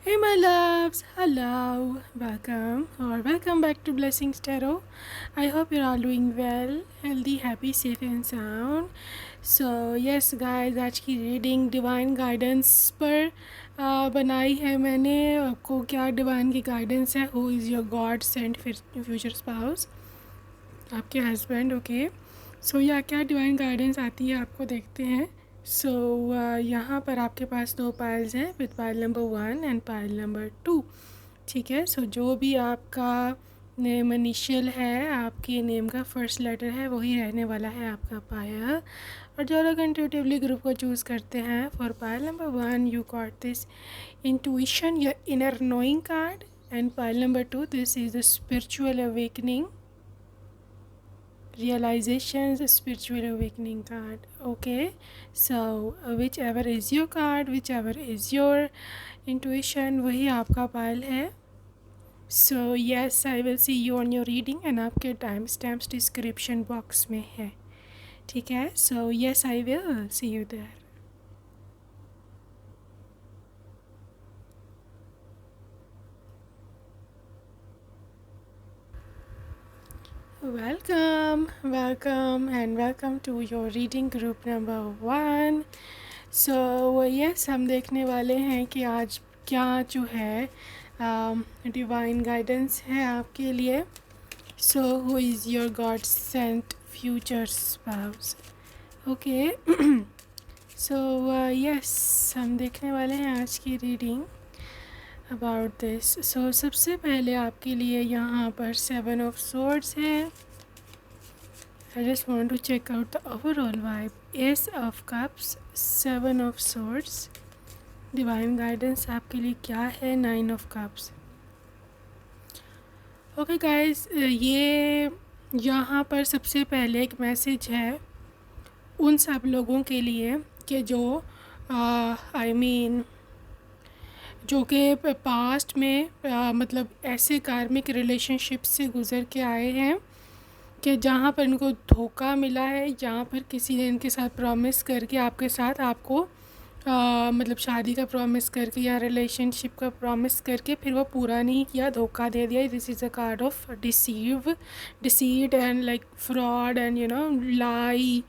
Hey my loves, hello, welcome back to Blessings Tarot. I hope you're all doing well, healthy, happy, safe and sound. So yes guys, आज की reading divine guidance पर बनाई है मैंने। आपको क्या divine की गाइडेंस है? Who is your God sent future spouse? आपके हस्बैंड, ओके। सो या क्या डिवाइन गाइडेंस आती है आपको, देखते हैं। सो यहाँ पर आपके पास दो पाइल्स हैं, with pile number 1 and pile number 2। ठीक है, सो जो भी आपका नेम इनिशियल है, आपके नेम का फर्स्ट लेटर है, वही रहने वाला है आपका पायल। और जो लोग इंट्यूटिवली ग्रुप को चूज़ करते हैं for pile number 1, you got this intuition, your inner knowing card. And pile number 2, this is the spiritual awakening, realizations, spiritual awakening card. Okay, so whichever is your card, whichever is your intuition, वही आपका पायल है। So yes, I will see you on your reading and आपके time stamps description box में है। ठीक है, so yes, I will see you there. Welcome and welcome to your reading group number 1. So yes, हम देखने वाले हैं कि आज क्या जो है डिवाइन गाइडेंस है आपके लिए। So who is your God sent future spouse? Okay. So yes, हम देखने वाले हैं आज की रीडिंग अबाउट दिस। सो सबसे पहले आपके लिए यहाँ पर 7 ऑफ swords है। I just want to check out the overall vibe. Ace of Cups, 7 of Swords. Divine guidance आपके लिए क्या है? 9 of Cups. Okay guys, ये यहाँ पर सबसे पहले एक मैसेज है उन सब लोगों के लिए कि जो I mean जो कि पास्ट में मतलब ऐसे कार्मिक रिलेशनशिप से गुज़र के आए हैं कि जहाँ पर इनको धोखा मिला है, जहाँ पर किसी ने इनके साथ प्रॉमिस करके आपके साथ आपको मतलब शादी का प्रॉमिस करके या रिलेशनशिप का प्रॉमिस करके फिर वो पूरा नहीं किया, धोखा दे दिया। This is a card of deceit and like fraud and lie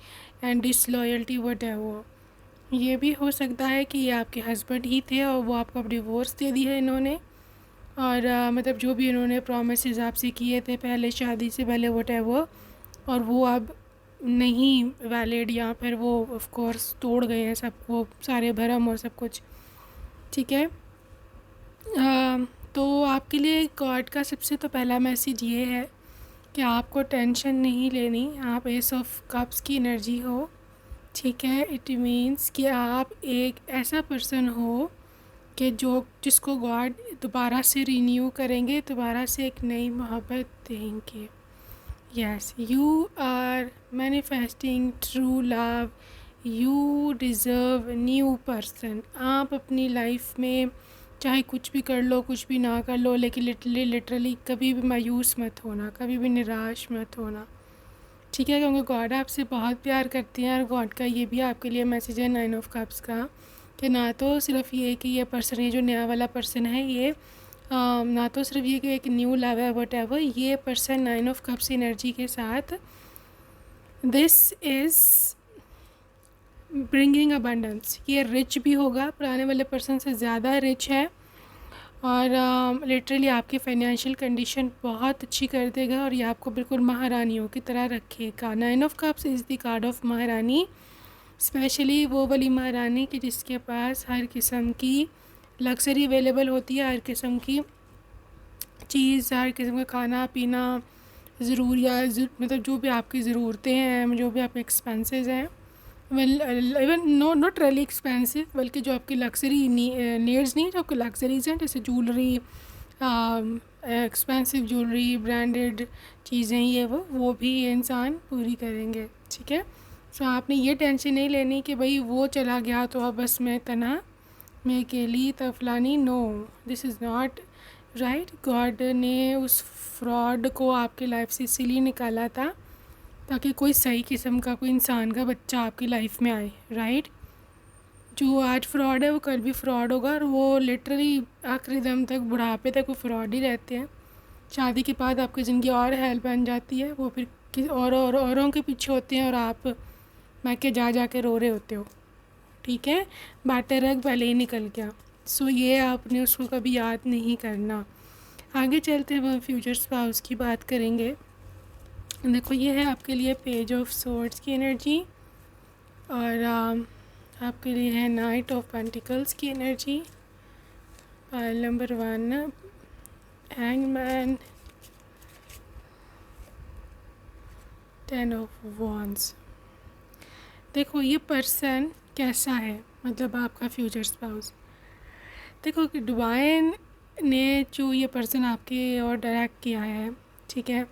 and disloyalty whatever. ये भी हो सकता है कि ये आपके हस्बैंड ही थे और वो आपको डिवोर्स दे दी है इन्होंने, और मतलब जो भी इन्होंने प्रोमिस आपसे किए थे पहले शादी से पहले व्हाटएवर, और वो अब नहीं वैलिड, या फिर वो ऑफ कोर्स तोड़ गए हैं सब, वो सारे भरम और सब कुछ। ठीक है, तो आपके लिए गॉड का सबसे तो पहला मैसेज ये है कि आपको टेंशन नहीं लेनी। आप एस ऑफ कप्स की एनर्जी हो। ठीक है, इट मीन्स कि आप एक ऐसा पर्सन हो कि जिसको गॉड दोबारा से रिन्यू करेंगे, दोबारा से एक नई मोहब्बत देंगे। Yes, you are manifesting true love, you deserve new person. आप अपनी लाइफ में चाहे कुछ भी कर लो, कुछ भी ना कर लो, लेकिन लिटरली कभी भी मायूस मत होना, कभी भी निराश मत होना। ठीक है, क्योंकि गॉड आपसे बहुत प्यार करती हैं, और गॉड का ये भी आपके लिए मैसेज है 9 ऑफ कप्स का, कि ना तो सिर्फ ये कि ये पर्सन, ये जो नया वाला पर्सन है, ये ना तो सिर्फ ये कि एक न्यू लव है व्हाटएवर, ये पर्सन 9 ऑफ कप्स एनर्जी के साथ दिस इज़ ब्रिंगिंग अबंडेंस। ये रिच भी होगा, पुराने वाले पर्सन से ज़्यादा रिच है, और लिटरली आपकी फाइनेंशियल कंडीशन बहुत अच्छी कर देगा, और ये आपको बिल्कुल महारानियों की तरह रखेगा। 9 of cups is the card of महारानी, स्पेशली वो वाली महारानी कि जिसके पास हर किस्म की लग्जरी अवेलेबल होती है, हर किस्म की चीज़, हर किस्म का खाना पीना, ज़रूरियात, मतलब जो भी आपकी ज़रूरतें हैं, जो भी आपके एक्सपेंसेस हैं, इवन नॉट रियली एक्सपेंसिव, बल्कि जो आपकी लग्जरी नीड्स नहीं, जो आपकी लग्जरीज हैं, जैसे ज्वेलरी, एक्सपेंसिव ज्वेलरी, ब्रांडेड चीज़ें, ये वो भी ये इंसान पूरी करेंगे। ठीक है, सो आपने ये टेंशन नहीं लेनी कि भाई वो चला गया तो अब बस मैं तना, मैं अकेली तफलानी। No, this is not right. God ने उस फ्रॉड को आपकी लाइफ से इसीलिए निकाला था ताकि कोई सही किस्म का, कोई इंसान का बच्चा आपकी लाइफ में आए, राइट। जो आज फ्रॉड है वो कल भी फ्रॉड होगा, और वो लिटरली आखिरी दम तक, बुढ़ापे तक वो फ्रॉड ही रहते हैं। शादी के बाद आपकी ज़िंदगी और हेल्प बन जाती है, वो फिर और औरों के पीछे होते हैं, और आप मैं के जा के रो रहे होते हो। ठीक है, बातें रख भले ही निकल गया। सो ये आपने उसको कभी याद नहीं करना। आगे चलते हैं, हम फ्यूचर स्पाउस की बात करेंगे। देखो ये है आपके लिए पेज ऑफ सोर्ड्स की एनर्जी, और आपके लिए है नाइट ऑफ पेंटिकल्स की energy. Pile number 1 hangman, 10 of wands. देखो ये पर्सन कैसा है, मतलब आपका फ्यूचर स्पाउस। देखो कि डिवाइन ने जो ये पर्सन आपके और डायरेक्ट किया है, ठीक है,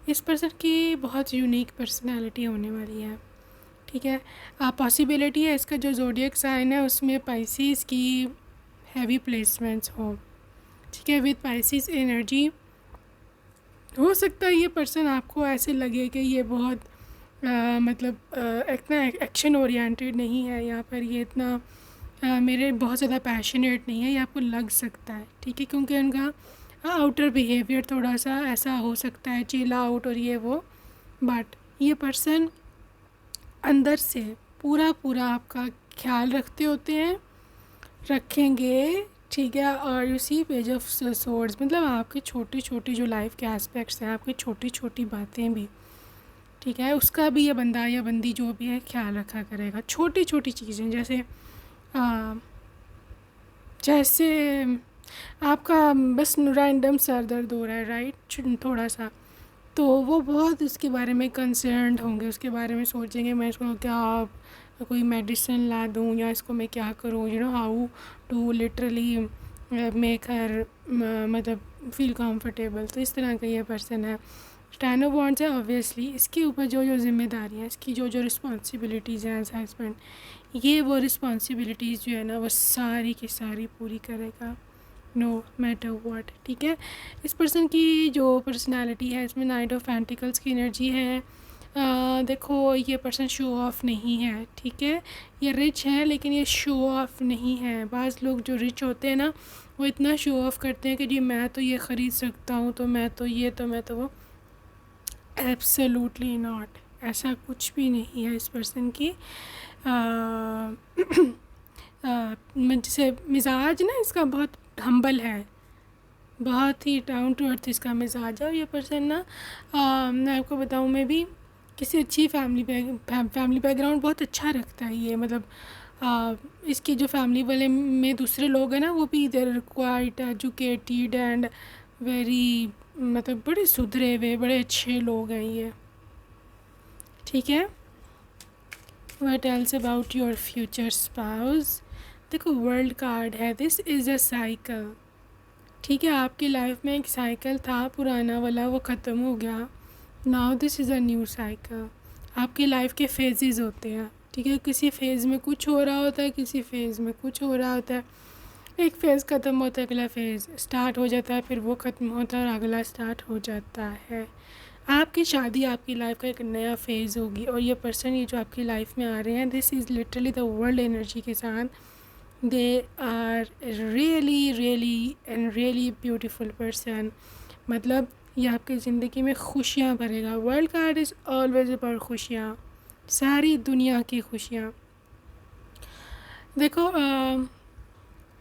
इस पर्सन की बहुत यूनिक पर्सनालिटी होने वाली है। ठीक है, पॉसिबिलिटी है इसका जो ज़ोडिएक साइन है उसमें पाइसिस की हैवी प्लेसमेंट्स हो। ठीक है, विद पाइसिस एनर्जी हो सकता है ये पर्सन आपको ऐसे लगे कि ये बहुत मतलब इतना एक्शन ओरिएंटेड नहीं है यहाँ पर, ये इतना मेरे बहुत ज़्यादा पैशनेट नहीं है, ये आपको लग सकता है। ठीक है, क्योंकि उनका आउटर बिहेवियर थोड़ा सा ऐसा हो सकता है, चिल आउट और ये वो, बट ये पर्सन अंदर से पूरा पूरा आपका ख्याल रखते होते हैं, रखेंगे। ठीक है, और you see page of swords, मतलब आपकी छोटी छोटी जो लाइफ के एस्पेक्ट्स हैं, आपकी छोटी छोटी बातें भी, ठीक है, उसका भी ये बंदा या बंदी जो भी है ख्याल रखा करेगा। छोटी छोटी चीज़ें जैसे आपका बस रैंडम सर दर्द हो रहा है, राइट, थोड़ा सा, तो वो बहुत उसके बारे में कंसर्न्ड होंगे, उसके बारे में सोचेंगे मैं इसको क्या कोई मेडिसिन ला दूँ, या इसको मैं क्या करूँ, you know how to literally make her मतलब फील कंफर्टेबल। तो इस तरह का ये पर्सन है। 10 ऑफ वॉन्ड्स है, ऑब्वियसली इसके ऊपर जो जो जिम्मेदारियाँ, इसकी जो जो रिस्पॉन्सिबिलिटीज़ हैं एज हस्बैंड, ये वो रिस्पॉन्सिबिलिटीज़ जो है ना वो सारी की सारी पूरी करेगा, नो मैटर व्हाट। ठीक है, इस पर्सन की जो पर्सनालिटी है इसमें नाइट ऑफ पेंटिकल्स की एनर्जी है। देखो ये पर्सन शो ऑफ नहीं है, ठीक है, ये रिच है लेकिन ये शो ऑफ नहीं है। बाज़ लोग जो रिच होते हैं ना वो इतना शो ऑफ करते हैं कि जी मैं तो ये ख़रीद सकता हूँ, तो मैं तो ये, तो मैं तो वो। एब्सोल्युटली नॉट, ऐसा कुछ भी नहीं है इस पर्सन की। जैसे मिजाज ना इसका बहुत हम्बल है, बहुत ही डाउन टू अर्थ इसका मिजाज है। और ये पर्सन ना मैं आपको बताऊँ, मैं भी किसी अच्छी फैमिली बैकग्राउंड बहुत अच्छा रखता है ये, मतलब इसकी जो फैमिली वाले में दूसरे लोग हैं ना वो भी इधर क्वाइट एजुकेटेड एंड वेरी, मतलब बड़े सुधरे हुए बड़े अच्छे लोग हैं ये। ठीक है, what else about your future spouse. देखो वर्ल्ड कार्ड है, दिस इज़ अ साइकिल। ठीक है, आपकी लाइफ में एक साइकिल था पुराना वाला, वो ख़त्म हो गया। Now this is a new cycle. आपकी लाइफ के फेजेस होते हैं, ठीक है, किसी फेज़ में कुछ हो रहा होता है, किसी फेज़ में कुछ हो रहा होता है। एक फ़ेज़ ख़त्म होता है, अगला फ़ेज़ स्टार्ट हो जाता है, फिर वो ख़त्म होता है और अगला स्टार्ट हो जाता है। आपकी शादी आपकी लाइफ का एक नया फ़ेज़ होगी, और ये पर्सन ये जो आपकी लाइफ में आ रहे हैं, this is literally the world energy के साथ, they are really really and really beautiful person. मतलब ये आपकी ज़िंदगी में खुशियाँ भरेगा। World card is always about खुशियाँ, सारी दुनिया की खुशियाँ। देखो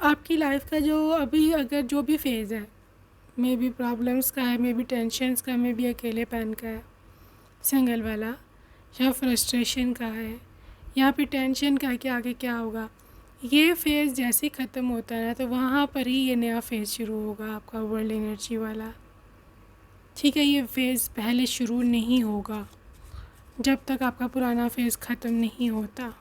आपकी लाइफ का जो अभी अगर जो भी फेज़ है, मे बी प्रॉब्लम्स का है, मे बी टेंशन्स का, मे बी अकेलेपन का है, सिंगल वाला, या फ्रस्ट्रेशन का है, या फिर टेंशन का कि आगे क्या होगा, ये फ़ेज़ जैसे ही ख़त्म होता है ना तो वहाँ पर ही ये नया फ़ेज़ शुरू होगा आपका वर्ल्ड एनर्जी वाला। ठीक है, ये फ़ेज़ पहले शुरू नहीं होगा जब तक आपका पुराना फ़ेज़ ख़त्म नहीं होता।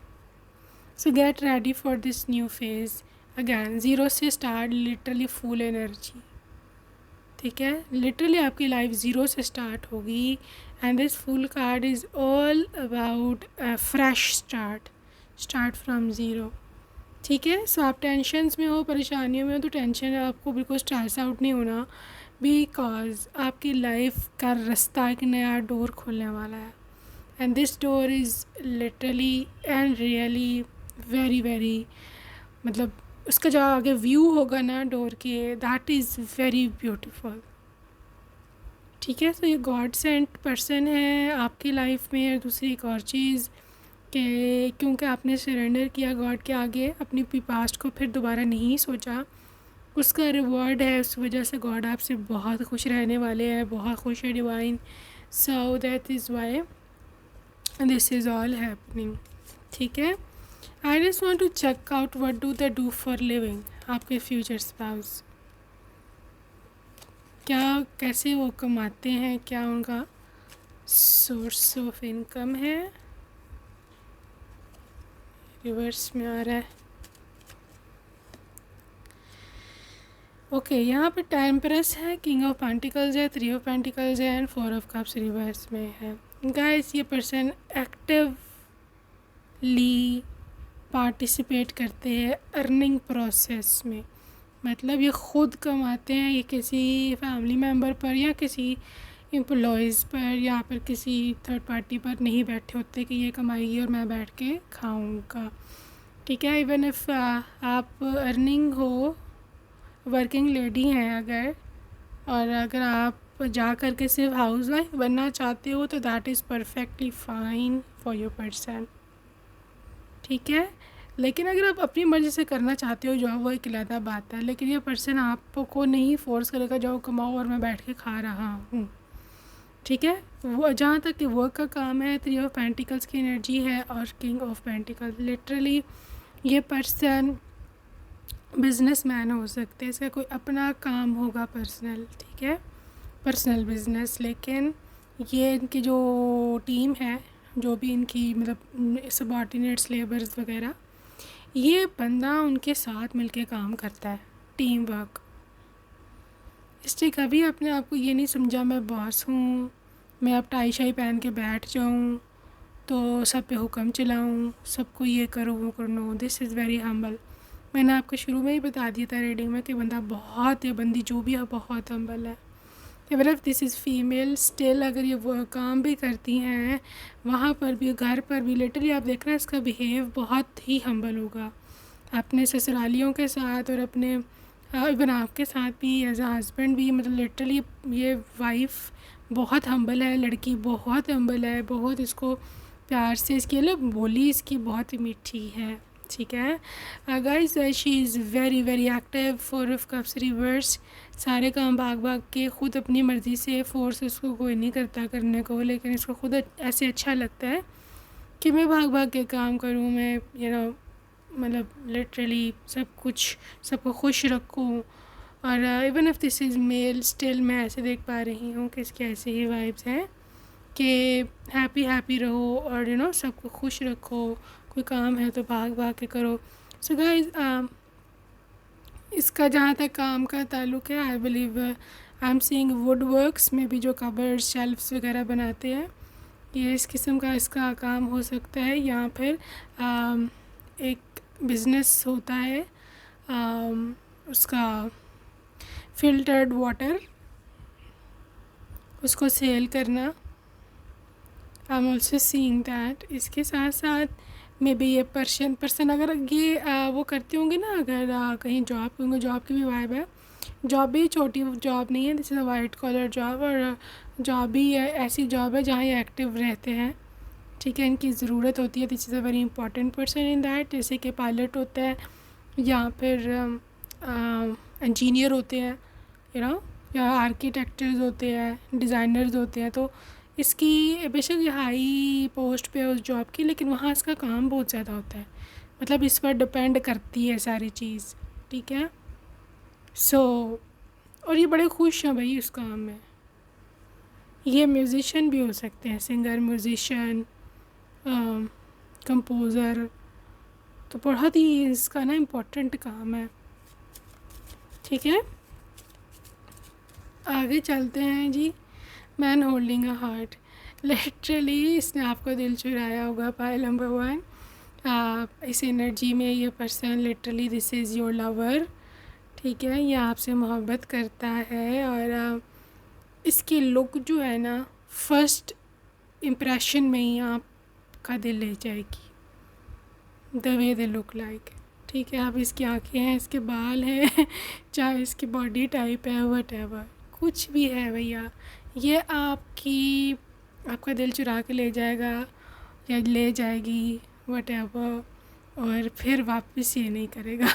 सो get ready for this new phase again, zero से स्टार्ट, लिटरली फुल एनर्जी। ठीक है, लिटरली आपकी लाइफ ज़ीरो से स्टार्ट होगी, and this full card is all about fresh start from zero. ठीक है, सो आप टेंशन्स में हो, परेशानियों में हो, तो टेंशन आपको बिल्कुल स्ट्रेस आउट नहीं होना, बिकॉज आपकी लाइफ का रास्ता एक नया डोर खुलने वाला है, and this door is literally and really very very, मतलब उसका जो आगे व्यू होगा ना डोर के, दैट इज़ वेरी ब्यूटीफुल। ठीक है, तो ये गॉड सेंट पर्सन है आपकी लाइफ में। और दूसरी एक और चीज़ कि क्योंकि आपने सरेंडर किया गॉड के आगे, अपनी पास्ट को फिर दोबारा नहीं सोचा, उसका रिवॉर्ड है। उस वजह से गॉड आपसे बहुत खुश रहने वाले हैं, बहुत खुश है divine. So that is why this is all happening. ठीक है, I just want to check out what do they do for living, आपके फ्यूचर स्पाउस क्या, कैसे वो कमाते हैं, क्या उनका सोर्स ऑफ इनकम है। रिवर्स में आ रहा है। ओके, यहाँ पे टेम्परस है, किंग ऑफ पेंटिकल्स है, थ्री ऑफ पेंटिकल्स है, and four of cups reverse में है। गाइस, ये पर्सन एक्टिवली पार्टिसिपेट करते हैं अर्निंग प्रोसेस में। मतलब ये ख़ुद कमाते हैं, ये किसी फैमिली मेम्बर पर या किसी एम्प्लॉयज़ पर या फिर किसी थर्ड पार्टी पर नहीं बैठे होते कि ये कमाएगी और मैं बैठ के खाऊंगा। ठीक है, इवन इफ़ आप अर्निंग हो, वर्किंग लेडी हैं अगर, और अगर आप जा कर के सिर्फ हाउस वाइफ बनना चाहते हो तो that is perfectly fine for your person. ठीक है, लेकिन अगर आप अपनी मर्ज़ी से करना चाहते हो जॉब, वो एक अलग बात है। लेकिन ये पर्सन आपको नहीं फोर्स करेगा जाओ कमाओ और मैं बैठ के खा रहा हूँ। ठीक है, वो जहाँ तक कि वर्क का काम है, थ्री ऑफ पेंटिकल्स की एनर्जी है और किंग ऑफ पेंटिकल्स, लिटरली ये पर्सन बिजनेसमैन हो सकते हैं, इसका कोई अपना काम होगा पर्सनल। ठीक है, पर्सनल बिजनेस। लेकिन ये इनकी जो टीम है, जो भी इनकी मतलब सबऑर्डिनेट्स, लेबर्स वगैरह, ये बंदा उनके साथ मिलके काम करता है, टीम वर्क। इसलिए कभी अपने आप को ये नहीं समझा मैं बॉस हूँ, मैं अब टाई शाई पहन के बैठ जाऊँ तो सब पे हुक्म चलाऊँ, सबको ये करो वो करो। No, this is very humble. मैंने आपको शुरू में ही बता दिया था रीडिंग में कि बंदा बहुत, या बंदी जो भी है बहुत हम्बल है। Even if this is female, still अगर ये वो काम भी करती हैं वहाँ पर भी, घर पर भी, लिटरली आप देख रहे हैं इसका बिहेव बहुत ही हम्बल होगा अपने ससुरालियों के साथ और अपने इवन आपके साथ भी एज अ हस्बैंड भी। मतलब लिटरली ये वाइफ बहुत हम्बल है, लड़की बहुत हम्बल है, बहुत इसको प्यार से, इसकी मतलब बोली इसकी बहुत मीठी है। ठीक है guys, she is very very active. Four of cups reverse, सारे काम भाग भाग के ख़ुद अपनी मर्ज़ी से, फोर्स उसको कोई नहीं करता करने को, लेकिन इसको खुद ऐसे अच्छा लगता है कि मैं भाग भाग के काम करूँ, मैं मतलब लिटरली सब कुछ, सबको खुश रखूँ। और even if this is male, still मैं ऐसे देख पा रही हूँ कि इसके ऐसे ही वाइब्स हैं कि हैप्पी हैप्पी रहो और सबको खुश रखो, कोई काम है तो भाग भाग के करो। सो गाइस, इसका जहाँ तक काम का ताल्लुक़ है, I believe I am seeing would works में भी, जो कबर्ड शेल्फ्स वगैरह बनाते हैं, ये इस किस्म का इसका काम हो सकता है। या फिर एक बिज़नेस होता है उसका फ़िल्टर्ड वाटर, उसको सेल करना। I am also seeing that. इसके साथ साथ मे बी ये पर्सन अगर ये वो करते होंगे ना, अगर कहीं जॉब होंगे, जॉब की भी वाइब है। जॉब भी छोटी जॉब नहीं है, this is a white collar job, और जॉब भी ऐसी जॉब है जहाँ ये एक्टिव रहते हैं। ठीक है, इनकी ज़रूरत होती है, this is a very important person in that. जैसे कि पायलट होता है या फिर इंजीनियर होते हैं, या आर्किटेक्चर्स होते हैं, डिज़ाइनर्स होते हैं। तो इसकी बेशक ये हाई पोस्ट पे है उस जॉब की, लेकिन वहाँ इसका काम बहुत ज़्यादा होता है, मतलब इस पर डिपेंड करती है सारी चीज़। ठीक है, सो और ये बड़े खुश हैं भाई इस काम में। ये म्यूज़िशियन भी हो सकते हैं, सिंगर, म्यूज़िशियन, कंपोज़र, तो बहुत ही इसका ना इम्पोर्टेंट काम है। ठीक है, आगे चलते हैं जी। Man holding a heart, literally इसने आपको दिल चुराया होगा। पाइल नंबर 1, इस एनर्जी में ये person literally this is your lover. ठीक है, ये आपसे मोहब्बत करता है और इसकी लुक जो है ना, फर्स्ट इम्प्रेशन में ही आपका दिल ले जाएगी। The way they look like. ठीक है, अब इसकी आँखें हैं, इसके बाल हैं चाहे इसकी बॉडी टाइप है, वट कुछ भी है भैया, ये आपका दिल चुरा के ले जाएगा या ले जाएगी, वट और फिर वापस ये नहीं करेगा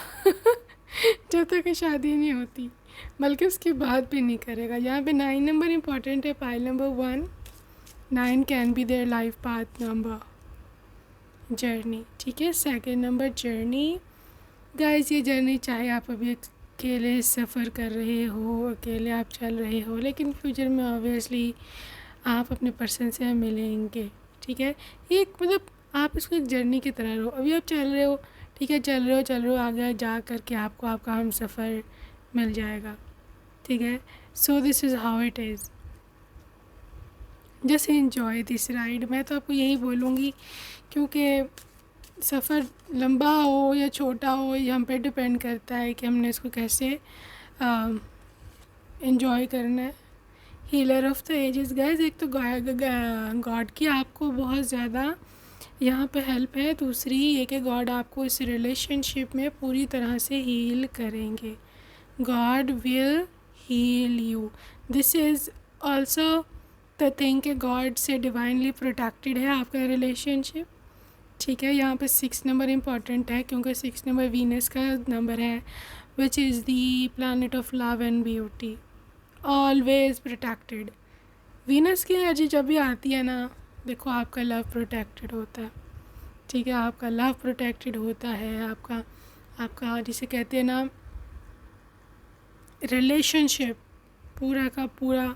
जब तक कि शादी नहीं होती, बल्कि उसके बाद भी नहीं करेगा। यहाँ पे 9 नंबर इम्पॉर्टेंट है। Pile number 1, 9 can be their life path number, journey. ठीक है, सेकंड नंबर जर्नी। गाइस ये जर्नी चाहे आप अभी अकेले सफ़र कर रहे हो, अकेले आप चल रहे हो, लेकिन फ्यूचर में ऑब्वियसली आप अपने पर्सन से मिलेंगे। ठीक है, एक मतलब आप इसको एक जर्नी की तरह लो। अभी आप चल रहे हो, ठीक है, चल रहे हो, आगे जा कर के आपको आपका हम सफ़र मिल जाएगा। ठीक है, so this is how it is, just enjoy this ride. मैं तो आपको यही बोलूँगी, क्योंकि सफ़र लंबा हो या छोटा हो, ये हम पे डिपेंड करता है कि हमने इसको कैसे एंजॉय करना है। Healer of the ages guys, एक तो गॉड की आपको बहुत ज़्यादा यहाँ पे हेल्प है, दूसरी ये कि गॉड आपको इस रिलेशनशिप में पूरी तरह से हील करेंगे। God will heal you. This is also the thing कि गॉड से डिवाइनली प्रोटेक्टेड है आपका रिलेशनशिप। ठीक है, यहाँ पे 6 नंबर इम्पॉर्टेंट है, क्योंकि 6 नंबर वीनस का नंबर है, which is the planet of love and beauty, always protected. Venus की एनर्जी जब भी आती है ना, देखो आपका लव प्रोटेक्टेड होता है। ठीक है, आपका लव प्रोटेक्टेड होता है, आपका जिसे कहते हैं ना रिलेशनशिप पूरा का पूरा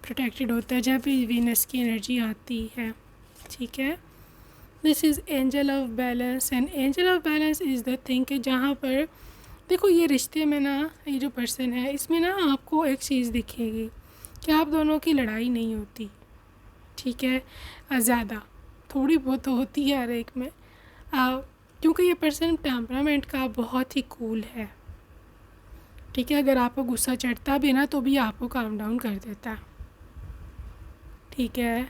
प्रोटेक्टेड होता है जब भी वीनस की एनर्जी आती है। ठीक है, this is angel of balance, and angel of balance is the thing कि जहाँ पर देखो ये रिश्ते में ना, ये जो पर्सन है इसमें ना आपको एक चीज़ दिखेगी कि आप दोनों की लड़ाई नहीं होती। ठीक है, ज़्यादा थोड़ी बहुत तो होती है हर एक में, क्योंकि ये पर्सन टेम्परामेंट का बहुत ही कूल है। ठीक है, अगर आपको गुस्सा चढ़ता भी ना तो भी आपको काम डाउन कर देता है। ठीक है,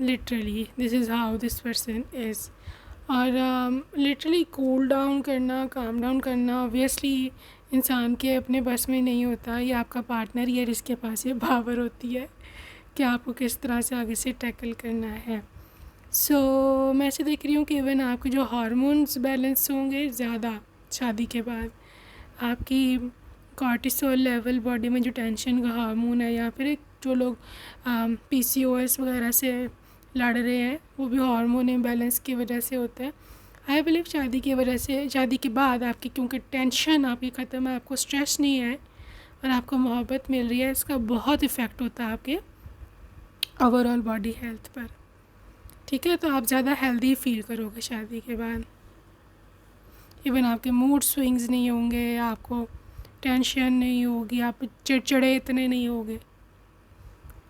literally this is how this person is. और लिटरली कूल डाउन करना, काम डाउन करना ऑब्वियसली इंसान के अपने बस में नहीं होता। ये आपका पार्टनर ही है जिसके पास ये पावर होती है कि आपको किस तरह से आगे से टैकल करना है। सो मैं ऐसे देख रही हूँ कि इवन आपके जो हार्मोन्स बैलेंस होंगे ज़्यादा शादी के बाद, आपकी कॉर्टिसोल लेवल बॉडी में जो टेंशन का हार्मोन है, या फिर जो लोग PCOS वगैरह से लड़ रहे हैं, वो भी हार्मोन इम्बैलेंस की वजह से होता है। आई बिलीव शादी की वजह से, शादी के बाद आपकी क्योंकि टेंशन आपकी ख़त्म है, आपको स्ट्रेस नहीं है और आपको मोहब्बत मिल रही है, इसका बहुत इफ़ेक्ट होता है आपके ओवरऑल बॉडी हेल्थ पर। ठीक है, तो आप ज़्यादा हेल्दी फील करोगे शादी के बाद। इवन आपके मूड स्विंग्स नहीं होंगे, आपको टेंशन नहीं होगी, आप चिड़चिड़े इतने नहीं होगे।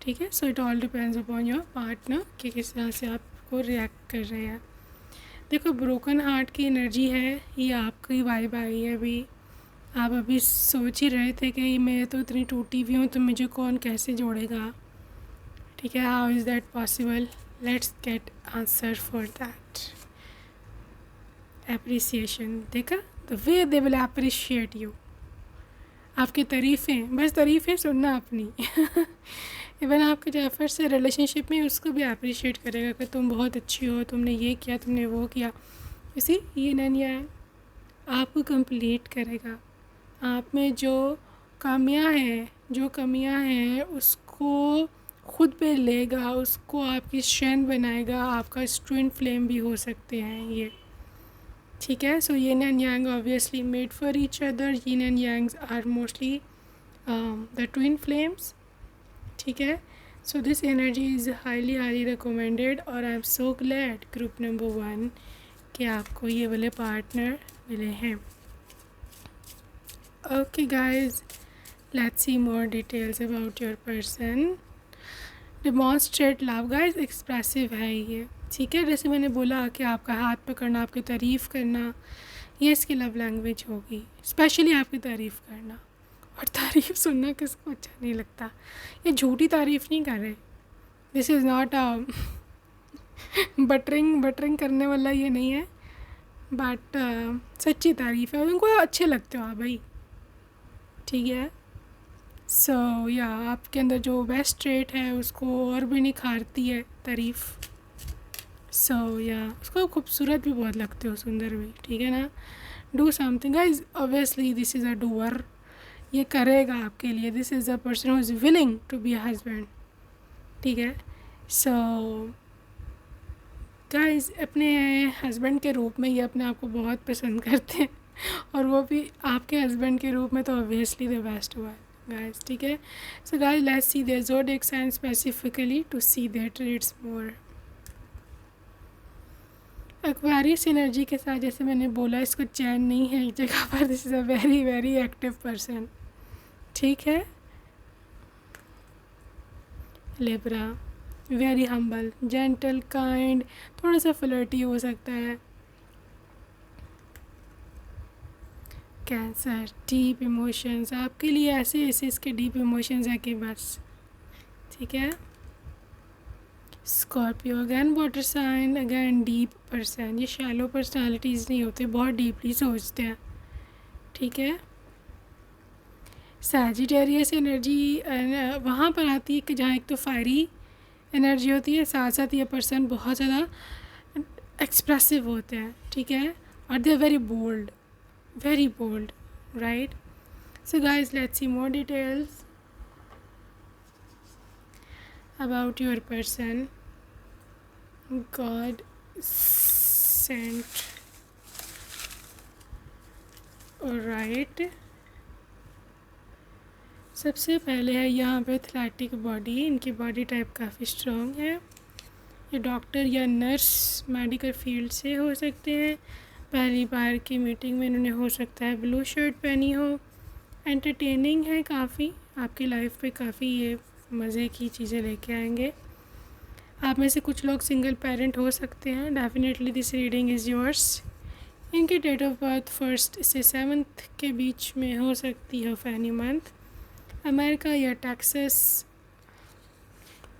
ठीक है, so it all depends upon your partner कि किस तरह से आपको रिएक्ट कर रहे हैं। देखो ब्रोकन हार्ट की एनर्जी है, ये आपकी वाइब आई है। अभी आप अभी सोच ही रहे थे कि मैं तो इतनी टूटी हुई हूँ तो मुझे कौन कैसे जोड़ेगा। ठीक है, how is that possible, let's get answer for that. Appreciation, देखा, the way they will appreciate you, आपकी तारीफ़ें, बस तारीफ़ें सुनना अपनी इवन आपके जो एफर्ट्स है रिलेशनशिप में, उसको भी अप्रिशिएट करेगा कि तुम बहुत अच्छी हो, तुमने ये किया, तुमने वो किया। इसी ये नैन आपको कंप्लीट करेगा। आप में जो कमियां हैं उसको खुद पे लेगा, उसको आपकी स्ट्रेंथ बनाएगा, आपका ट्विन फ्लेम भी हो सकते हैं ये। ठीक है, so yin and yang obviously made for each other, yin and yangs are mostly the twin flames. ठीक है, so this energy is highly recommended, और I am so glad group number 1 कि आपको ये वाले पार्टनर मिले हैं। Okay guys, let's see more details about your person. Demonstrate love guys, expressive है ये। ठीक है, जैसे मैंने बोला कि आपका हाथ पकड़ना, आपकी तारीफ़ करना, ये इसकी लव लैंग्वेज होगी। स्पेशली आपकी तारीफ़ करना, और तारीफ़ सुनना किसको अच्छा नहीं लगता। ये झूठी तारीफ़ नहीं कर रहे, दिस इज़ नॉट बटरिंग करने वाला ये नहीं है। बट सच्ची तारीफ़ है, उनको अच्छे लगते हो आप भाई, ठीक है। सो या आपके अंदर जो बेस्ट ट्रेट है उसको और भी निखारती है तारीफ़। सो या उसको खूबसूरत भी बहुत लगते हो, सुंदर भी, ठीक है ना। Do something guys, obviously this is a doer, ये करेगा आपके लिए। This is a person who is willing to be a husband, ठीक है। सो गाइज अपने हस्बैंड के रूप में ये अपने आप को बहुत पसंद करते हैं, और वो भी आपके हस्बैंड के रूप में, तो ऑब्वियसली द बेस्ट हुआ गाइज, ठीक है। So guys let's see their zodiac sign specifically to see their traits more. Aquarius energy के साथ, जैसे मैंने बोला, इसको चैन नहीं है एक जगह पर। This is a very very active person, ठीक है। Libra, very humble, gentle, kind, थोड़ा सा फ्लर्टी हो सकता है। कैंसर, डीप इमोशंस, आपके लिए ऐसे ऐसे इसके डीप इमोशंस हैं कि बस, ठीक है। Scorpio, again water sign, again deep person, ये शैलो पर्सनालिटीज़ नहीं होते, बहुत डीपली सोचते हैं, ठीक है। सैजिटेरियस एनर्जी वहाँ पर आती है कि जहाँ एक तो फायरी एनर्जी होती है, साथ साथ ये पर्सन बहुत ज़्यादा एक्सप्रेसिव होते हैं, ठीक है, और they are very bold, right. So guys let's see more details about your person. God sent, alright। सबसे पहले है यहाँ पे एथलेटिक बॉडी, इनकी बॉडी टाइप काफ़ी स्ट्रॉन्ग है। ये डॉक्टर या नर्स मेडिकल फील्ड से हो सकते हैं। पहली बार की मीटिंग में इन्होंने हो सकता है ब्लू शर्ट पहनी हो। एंटरटेनिंग है काफ़ी, आपकी लाइफ पे काफ़ी ये मज़े की चीज़ें लेके आएंगे। आप में से कुछ लोग सिंगल पेरेंट हो सकते हैं। Definitely this reading is yours. इनकी डेट ऑफ बर्थ 1 से 7 के बीच में हो सकती है ऑफ एनी मंथ। अमेरिका या टेक्सास।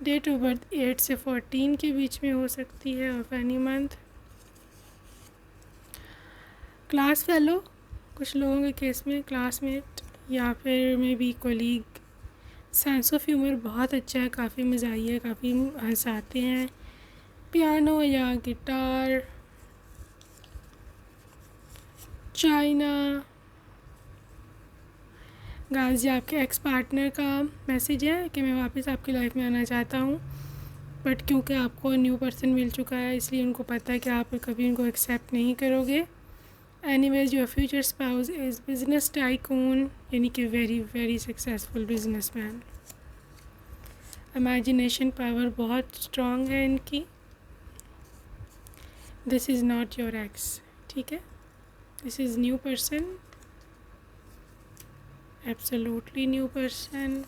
डेट ऑफ बर्थ 8 से 14 के बीच में हो सकती है of any month. Class fellow, कुछ लोगों के केस में क्लासमेट या फिर may be colleague. Sense of humour बहुत अच्छा है, काफ़ी मज़ाही है, काफ़ी हंसाते हैं। पियानो या गिटार। चाइना। गाइस, ये आपके एक्स पार्टनर का मैसेज है कि मैं वापस आपकी लाइफ में आना चाहता हूँ, बट क्योंकि आपको न्यू पर्सन मिल चुका है इसलिए उनको पता है कि आप कभी उनको एक्सेप्ट नहीं करोगे। Anyways your future spouse is business tycoon, यानी कि very very successful businessman. Imagination power बहुत स्ट्रॉन्ग है इनकी। This is not your x, ठीक है, this is new person, absolutely new person.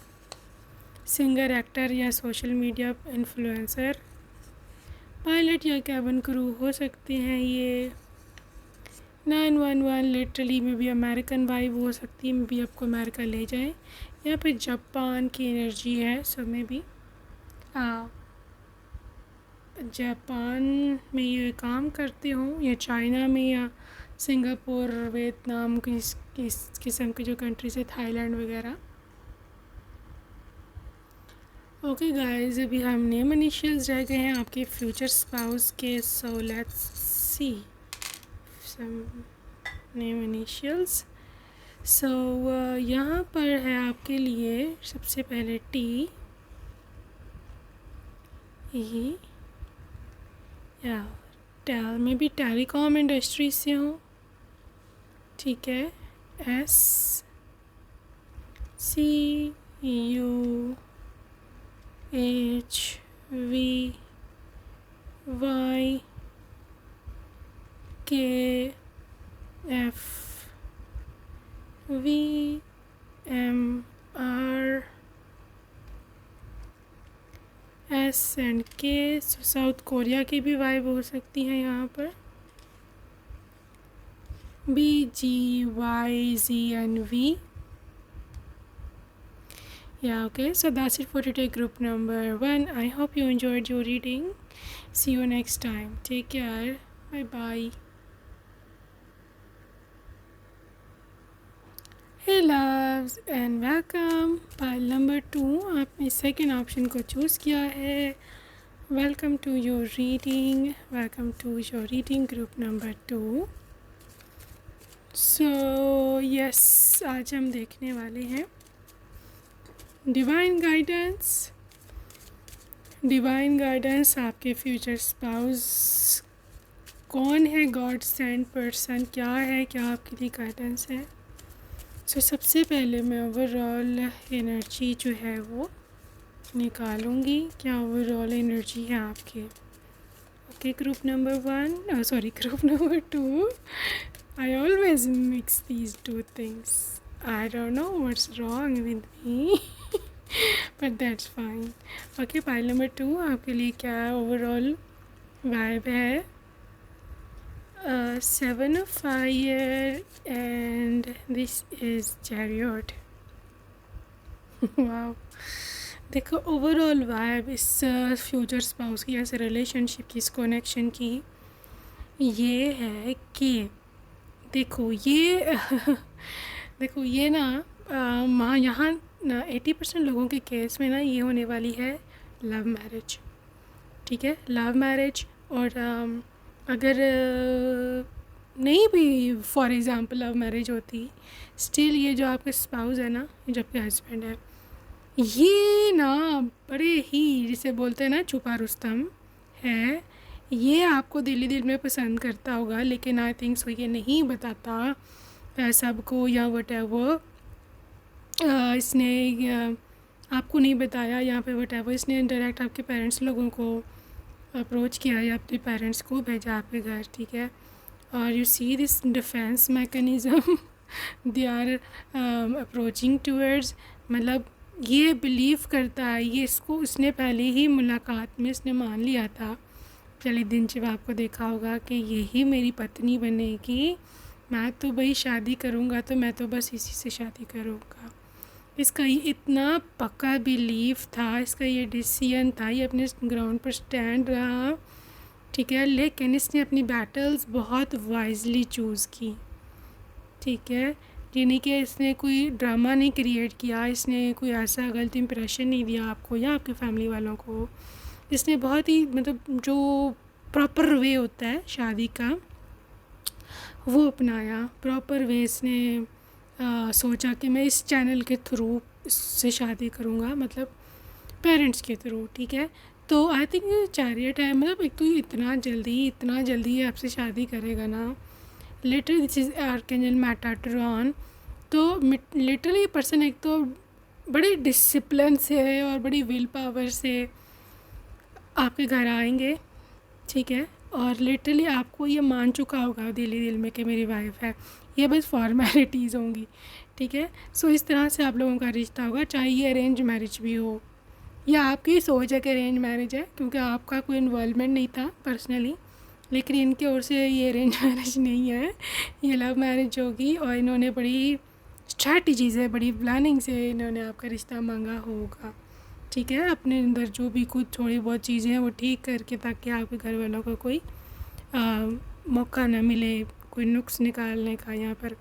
Singer, actor या सोशल मीडिया इन्फ्लुएंसर। पायलट या cabin crew हो सकते हैं ये। 911 लिटरली में भी अमेरिकन वाइब हो सकती है, में भी आपको अमेरिका ले जाए, या फिर जापान की एनर्जी है, सो में भी जापान में ये काम करते हो, या चाइना में, या सिंगापुर, वियतनाम की इस किस्म की जो कंट्रीज है, थाईलैंड वगैरह। ओके गाइस, अभी हम नेम इनिशियल्स रह गए हैं आपके फ्यूचर स्पाउस के। So let's see some name initials. So यहाँ पर है आपके लिए सबसे पहले टी, ई, या टेल में भी टेलीकॉम इंडस्ट्री से हो, ठीक है। S, C, U, H, V, Y, K, F, V, M, R, S and K. South Korea की भी वाइब हो सकती है यहाँ पर। B, G, Y, G and V. Yeah, okay, so that's it for today, group number 1. I hope you enjoyed your reading. See you next time. Take care. Bye bye. Hey loves and welcome. Pile number 2, आपने second option को choose किया है। Welcome to your reading, welcome to your reading group number 2। So yes, आज हम देखने वाले हैं divine guidance. Divine guidance, आपके फ्यूचर स्पाउस कौन है, गॉड सेंड पर्सन क्या है, क्या आपके लिए गाइडेंस है। सो सबसे पहले मैं ओवरऑल एनर्जी जो है वो निकालूंगी, क्या ओवरऑल एनर्जी है आपके। Okay, group number 1, sorry group number 2। I always mix these two things, I don't know what's wrong with me but that's fine. Okay, pile number 2 आपके लिए क्या ओवरऑल वाइब है। 7 of fire and this is chariot। Wow, देखो overall vibe इस future spouse की, ऐसे relationship की, इस कनेक्शन की ये है कि देखो ये देखो ये ना यहाँ 80% लोगों के केस में ना ये होने वाली है लव मैरिज। ठीक है, लव मैरिज। और अगर नहीं भी फॉर एग्ज़ाम्पल लव मैरिज होती, स्टिल ये जो आपके स्पाउस है ना, जो आपके हस्बैंड है, ये ना बड़े ही जिसे बोलते हैं ना छुपा रुस्तम है। ये आपको दिल ही दिल में पसंद करता होगा, लेकिन आई थिंक सो ये नहीं बताता सबको, या वटेवर इसने आपको नहीं बताया यहाँ पे, वटेवर इसने डायरेक्ट आपके पेरेंट्स लोगों को अप्रोच किया या अपने पेरेंट्स को भेजा आपके घर। ठीक है, और you see this defence mechanism they are approaching towards, मतलब ये बिलीव करता है, ये इसको उसने पहले ही मुलाकात में इसने मान लिया था, पहले दिन जब आपको देखा होगा कि यही मेरी पत्नी बनेगी, मैं तो भाई शादी करूँगा तो मैं तो बस इसी से शादी करूँगा। इसका ये इतना पक्का बिलीव था, इसका ये डिसीजन था, ये अपने ग्राउंड पर स्टैंड रहा। ठीक है, लेकिन इसने अपनी बैटल्स बहुत वाइजली चूज़ की। ठीक है, यानी कि इसने कोई ड्रामा नहीं क्रिएट किया, इसने कोई ऐसा गलत इंप्रेशन नहीं दिया आपको या आपके फैमिली वालों को। इसने बहुत ही मतलब जो प्रॉपर वे होता है शादी का वो अपनाया। प्रॉपर वे इसने सोचा कि मैं इस चैनल के थ्रू इससे शादी करूँगा, मतलब पेरेंट्स के थ्रू। ठीक है, तो आई थिंक ये चैरियट है, मतलब एक तो ये इतना जल्दी आपसे शादी करेगा ना, literally this is archangel Metatron. तो लिटरली पर्सन एक तो बड़े डिसिप्लिन से है और बड़ी विल पावर से आपके घर आएंगे। ठीक है, और लिटरली आपको ये मान चुका होगा दिल ही दिल में कि मेरी वाइफ है, ये बस फॉर्मेलिटीज़ होंगी। ठीक है, सो इस तरह से आप लोगों का रिश्ता होगा, चाहे ये अरेंज मैरिज भी हो या आपकी सोच है कि अरेंज मैरिज है, क्योंकि आपका कोई इन्वॉल्वमेंट नहीं था पर्सनली, लेकिन इनकी ओर से ये अरेंज मैरिज नहीं है, ये लव मैरिज होगी। और इन्होंने बड़ी स्ट्रैटेजी से, बड़ी प्लानिंग से इन्होंने आपका रिश्ता मांगा होगा। ठीक है, अपने अंदर जो भी कुछ थोड़ी बहुत चीज़ें हैं वो ठीक करके, ताकि आपके घर वालों को कोई मौका ना मिले कोई नुक्स निकालने का, यहाँ पर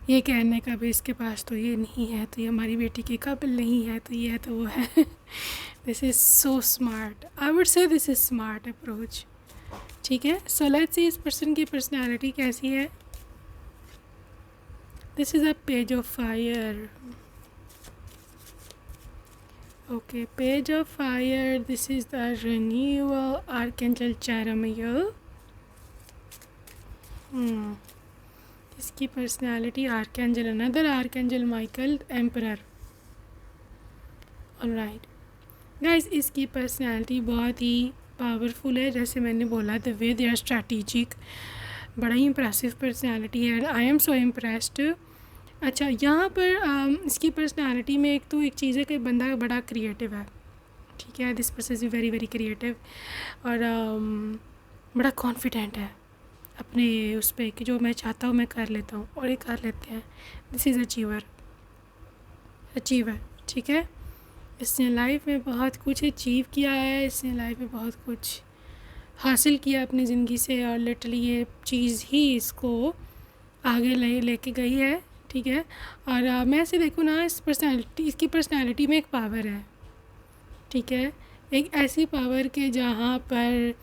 ये कहने का भी इसके पास तो ये नहीं है, तो ये हमारी बेटी के काबिल नहीं है, तो ये है तो वो है। This is so smart, I would say this is smart approach. ठीक है, सो लेट्स सी इस पर्सन की पर्सनैलिटी कैसी है। This is a page of fire. Okay, page of fire, this is the renewal, archangel Chamuel. इसकी personality archangel, another archangel Michael emperor. Alright guys, इसकी personality बहुत ही पावरफुल है, जैसे मैंने बोला the way they are strategic, बड़ा ही इम्प्रेसिव पर्सनालिटी है। I am so impressed. अच्छा, यहाँ पर इसकी पर्सनालिटी में एक तो एक चीज़ है कि बंदा बड़ा क्रिएटिव है। ठीक है, this person is very very creative, और बड़ा कॉन्फिडेंट है अपने उस पर कि जो मैं चाहता हूँ मैं कर लेता हूँ, और ये कर लेते हैं। This is achiever. ठीक है, इसने लाइफ में बहुत कुछ अचीव किया है, इसने लाइफ में बहुत कुछ हासिल किया अपनी ज़िंदगी से, और लिटरली ये चीज़ ही इसको आगे लेके गई है। ठीक है। और मैं ऐसे देखूँ ना, इसकी पर्सनैलिटी में एक पावर है, ठीक है। एक ऐसी पावर के जहाँ पर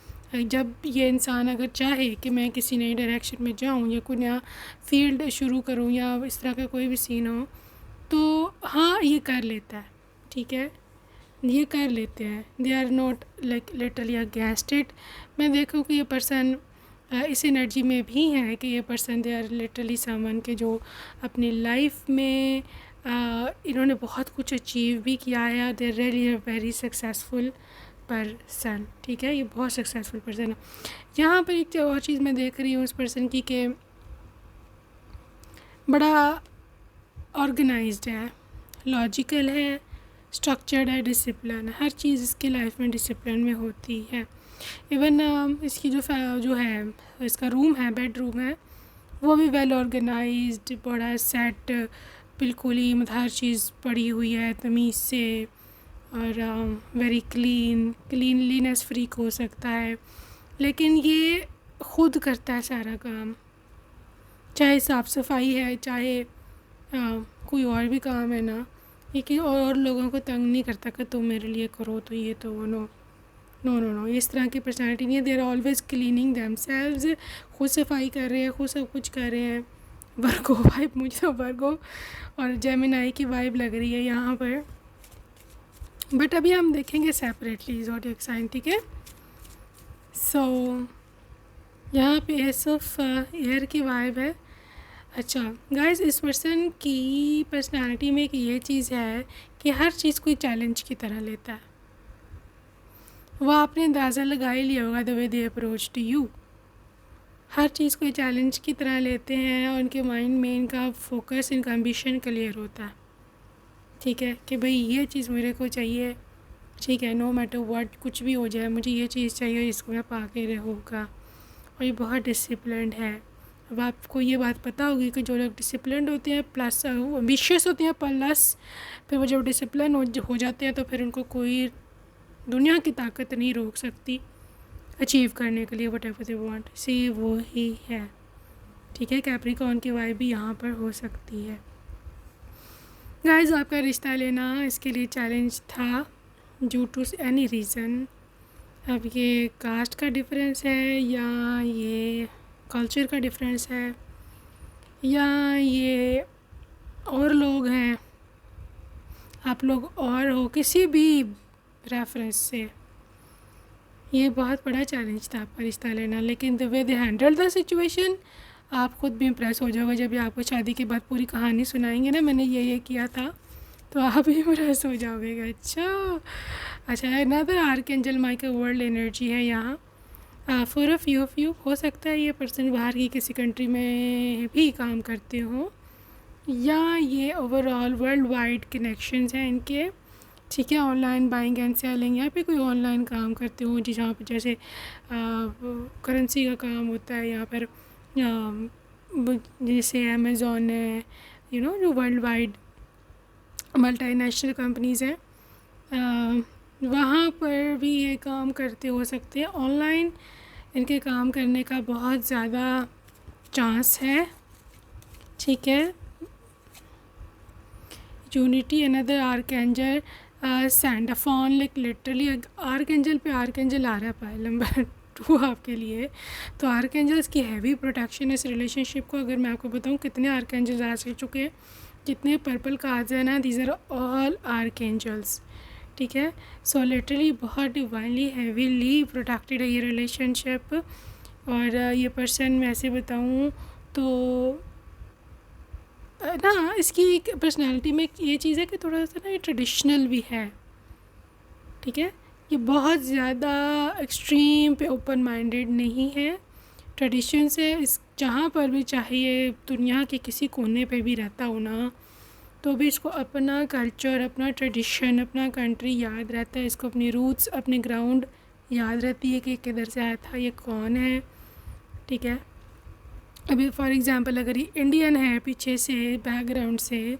जब ये इंसान अगर चाहे कि मैं किसी नई डायरेक्शन में जाऊँ या कोई नया फील्ड शुरू करूँ या इस तरह का कोई भी सीन हो, तो हाँ ये कर लेता है, ठीक है, ये कर लेते हैं। They are not like literally against it. मैं देखूँ कि ये पर्सन इस एनर्जी में भी है कि ये person they are literally someone के जो अपनी लाइफ में इन्होंने बहुत कुछ अचीव भी किया है। They really a very successful person, ठीक है, ये बहुत सक्सेसफुल पर्सन है। यहाँ पर एक और चीज़ मैं देख रही हूँ इस पर्सन की कि बड़ा ऑर्गेनाइज्ड है, लॉजिकल है, स्ट्रक्चर्ड है, डिसिप्लिन है। हर चीज़ इसकी लाइफ में डिसिप्लिन में होती है। इवन इसकी जो है इसका रूम है, बेडरूम है, वो भी वेल ऑर्गेनाइज्ड, बड़ा सेट, बिल्कुल ही मतलब हर चीज़ पड़ी हुई है तमीज़ से, और वेरी क्लीनलीनेस फ्रीक हो सकता है, लेकिन ये खुद करता है सारा काम, चाहे साफ़ सफाई है, चाहे कोई और भी काम है ना, ये कि और लोगों को तंग नहीं करता कि तुम मेरे लिए करो तो ये तो वो, नो नो नो नो, इस तरह की पर्सनैलिटी नहीं है। They are always cleaning themselves, खुद सफाई कर रहे हैं, खुद सब कुछ कर रहे हैं। वर्गो वाइब, मुझे तो वर्गो और जेमिनाई की वाइब लग रही है यहाँ पर, बट अभी हम देखेंगे सेपरेटली ज़ोडिएक साइन, ठीक है। सो यहाँ पे एस ऑफ एयर की वाइब है। अच्छा गाइस, इस पर्सन की पर्सनालिटी में एक ये चीज़ है कि हर चीज़ कोई चैलेंज की तरह लेता है। वह आपने अंदाज़ा लगा ही लिया होगा the way they approach to you. हर चीज़ को चैलेंज की तरह लेते हैं और उनके माइंड में इनका फोकस, इनका एम्बिशन क्लियर होता है, ठीक है, कि भाई ये चीज़ मेरे को चाहिए, ठीक है, नो मैटर व्हाट, कुछ भी हो जाए मुझे ये चीज़ चाहिए, इसको मैं पा के रहूँगा। और ये बहुत डिसिप्लिन्ड है। अब आपको ये बात पता होगी कि जो लोग डिसिप्लिन्ड होते हैं प्लस एम्बिशियस होते हैं प्लस फिर वो जब डिसिप्लिन हो जाते हैं तो फिर उनको कोई दुनिया की ताकत नहीं रोक सकती अचीव करने के लिए व्हाटएवर दे वांट। सी वो ही है, ठीक है। कैप्रिकॉर्न की वाइब भी यहाँ पर हो सकती है। गाइस, आपका रिश्ता लेना इसके लिए चैलेंज था ड्यू टू एनी रीज़न। अब ये कास्ट का डिफरेंस है या ये कल्चर का डिफरेंस है या ये और लोग हैं, आप लोग और हो, किसी भी रेफरेंस से ये बहुत बड़ा चैलेंज था आपका रिश्ता लेना। लेकिन the way they handle the situation, आप ख़ुद भी इम्प्रेस हो जाओगे जब ये आपको शादी के बाद पूरी कहानी सुनाएंगे ना, मैंने ये किया था, तो आप भी इम्प्रेस हो जाओगे। अच्छा another archangel Michael world energy है यहाँ for a few of you. हो सकता है ये पर्सन बाहर की किसी कंट्री में भी काम करते हो या ये ओवरऑल वर्ल्ड वाइड कनेक्शंस हैं इनके, ठीक है। ऑनलाइन बाइंग एंड सेलिंग या फिर कोई ऑनलाइन काम करते हो जहाँ पर जैसे करेंसी का काम होता है यहाँ पर, जैसे अमेज़ॉन है, जो वर्ल्ड वाइड मल्टीनेशनल कंपनीज़ हैं, वहाँ पर भी ये काम करते हो सकते हैं। ऑनलाइन इनके काम करने का बहुत ज़्यादा चांस है, ठीक है। Unity another archangel Sandalphon, like literally archangel पे आर्कएंजल आ रहा है पाइल नंबर 2 आपके लिए। तो आर्कएंजल्स की हैवी प्रोटेक्शन इस रिलेशनशिप को, अगर मैं आपको बताऊँ कितने आर्कएंजल्स आ चुके हैं, जितने पर्पल कार्ड्स हैं ना, दीज आर ऑल आर्कएंजल्स, ठीक है। सो लिटरली बहुत डिवाइनली हैवीली प्रोटेक्टेड है ये रिलेशनशिप। और ये पर्सन मैं ऐसे बताऊँ तो ना, इसकी पर्सनालिटी में ये चीज़ है कि थोड़ा सा ना ये ट्रेडिशनल भी है, ठीक है। ये बहुत ज़्यादा एक्सट्रीम पे ओपन माइंडेड नहीं है, ट्रेडिशन से इस जहाँ पर भी चाहिए दुनिया के किसी कोने पे भी रहता हो ना, तो भी इसको अपना कल्चर, अपना ट्रेडिशन, अपना कंट्री याद रहता है, इसको अपनी रूट्स, अपने ग्राउंड याद रहती है कि किधर से आया था, ये कौन है, ठीक है। अभी फॉर एग्ज़ाम्पल अगर ये इंडियन है पीछे से बैकग्राउंड से,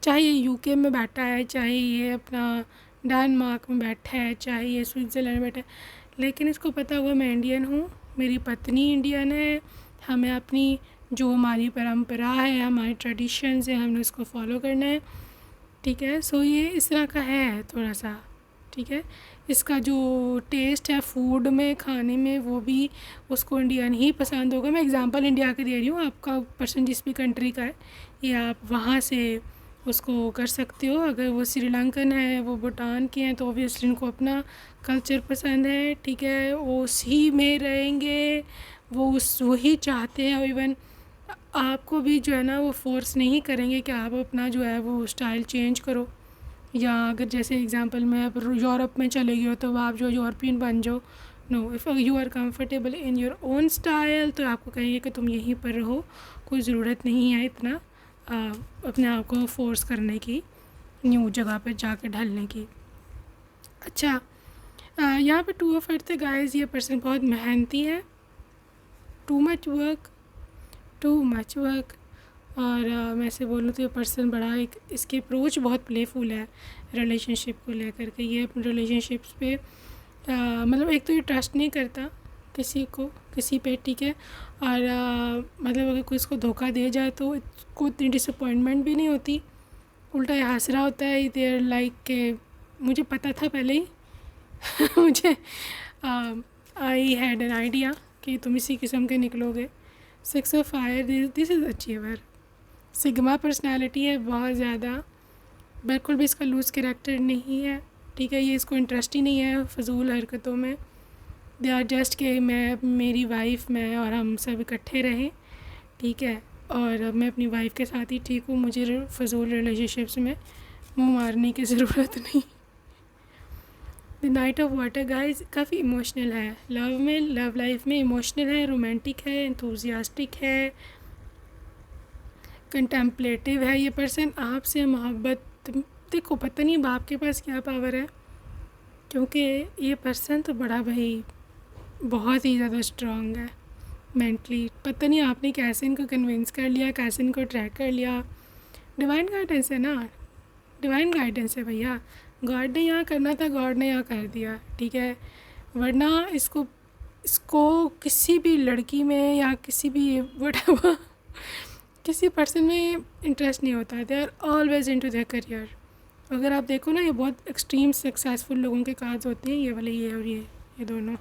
चाहे ये यूके में बैठा है, चाहे ये अपना डेनमार्क में बैठा है, चाहे ये स्विट्ज़रलैंड में बैठा है, लेकिन इसको पता हुआ मैं इंडियन हूँ, मेरी पत्नी इंडियन है, हमें अपनी जो हमारी परंपरा है, हमारी ट्रेडिशंस है, हमने उसको फॉलो करना है, ठीक है। सो ये इस तरह का है थोड़ा सा, ठीक है। इसका जो टेस्ट है फूड में, खाने में, वो भी उसको इंडियन ही पसंद होगा। मैं एग्जांपल इंडिया की दे रही हूँ, आपका पर्सन जिस भी कंट्री का है ये आप वहाँ से उसको कर सकते हो। अगर वो श्रीलंकन है, वो भूटान के हैं, तो ऑब्वियसली उनको अपना कल्चर पसंद है, ठीक है। वो उसी में रहेंगे, वो उस वही चाहते हैं। इवन आपको भी जो है ना वो फोर्स नहीं करेंगे कि आप अपना जो है वो स्टाइल चेंज करो, या अगर जैसे एग्जांपल में आप यूरोप में चले गए हो तो आप जो यूरोपियन बन जाओ। No, if you are comfortable in your own style तो आपको कहेंगे कि तुम यहीं पर रहो, कोई ज़रूरत नहीं है इतना अपने आप को फोर्स करने की, न्यू जगह पर जाकर ढलने की। अच्छा, यहाँ पे 2 ऑफ इट थे गाइस। ये पर्सन बहुत मेहनती है, टू मच वर्क। और मैं से बोलूँ तो ये पर्सन बड़ा एक, इसकी अप्रोच बहुत प्लेफुल है रिलेशनशिप को लेकर के। ये अपने रिलेशनशिप्स पे मतलब एक तो ये ट्रस्ट नहीं करता किसी पे, ठीक है। और मतलब अगर कोई इसको धोखा दे जाए तो इसको इतनी डिसअपॉइंटमेंट भी नहीं होती, उल्टा ये हंस रहा होता है। देयर लाइक के मुझे पता था पहले ही मुझे आई हैड एन आइडिया कि तुम इसी किस्म के निकलोगे। 6 of fire, this is achiever. Sigma personality है बहुत ज़्यादा, बिल्कुल भी इसका लूज़ कैरेक्टर नहीं है, ठीक है। ये इसको इंटरेस्ट ही नहीं है फजूल हरकतों में। दे आर जस्ट कि मैं, मेरी वाइफ, मैं और हम सब इकट्ठे रहें, ठीक है। और मैं अपनी वाइफ के साथ ही ठीक हूँ, मुझे फजूल रिलेशनशिप्स में मुँह मारने की ज़रूरत नहीं। The night of water guys काफ़ी इमोशनल है, लव लाइफ में इमोशनल है, रोमांटिक है, एंथुसियास्टिक है, कंटेम्पलेटिव है। ये पर्सन आपसे मोहब्बत, देखो पता नहीं बाप के पास क्या पावर है, क्योंकि ये पर्सन तो बड़ा भाई बहुत ही ज़्यादा स्ट्रांग है मेंटली। पता नहीं आपने कैसे इनको कन्विंस कर लिया, कैसे इनको ट्रैक कर लिया। डिवाइन गाइडेंस है ना, डिवाइन गाइडेंस है भैया। गॉड ने यहाँ करना था, गॉड ने यहाँ कर दिया, ठीक है। वरना इसको किसी भी लड़की में या किसी भी व्हाटएवर किसी पर्सन में इंटरेस्ट नहीं होता। They are always into their career. अगर आप देखो ना, ये बहुत एक्सट्रीम सक्सेसफुल लोगों के कार्ड्स होते हैं, ये वाले, ये और ये दोनों,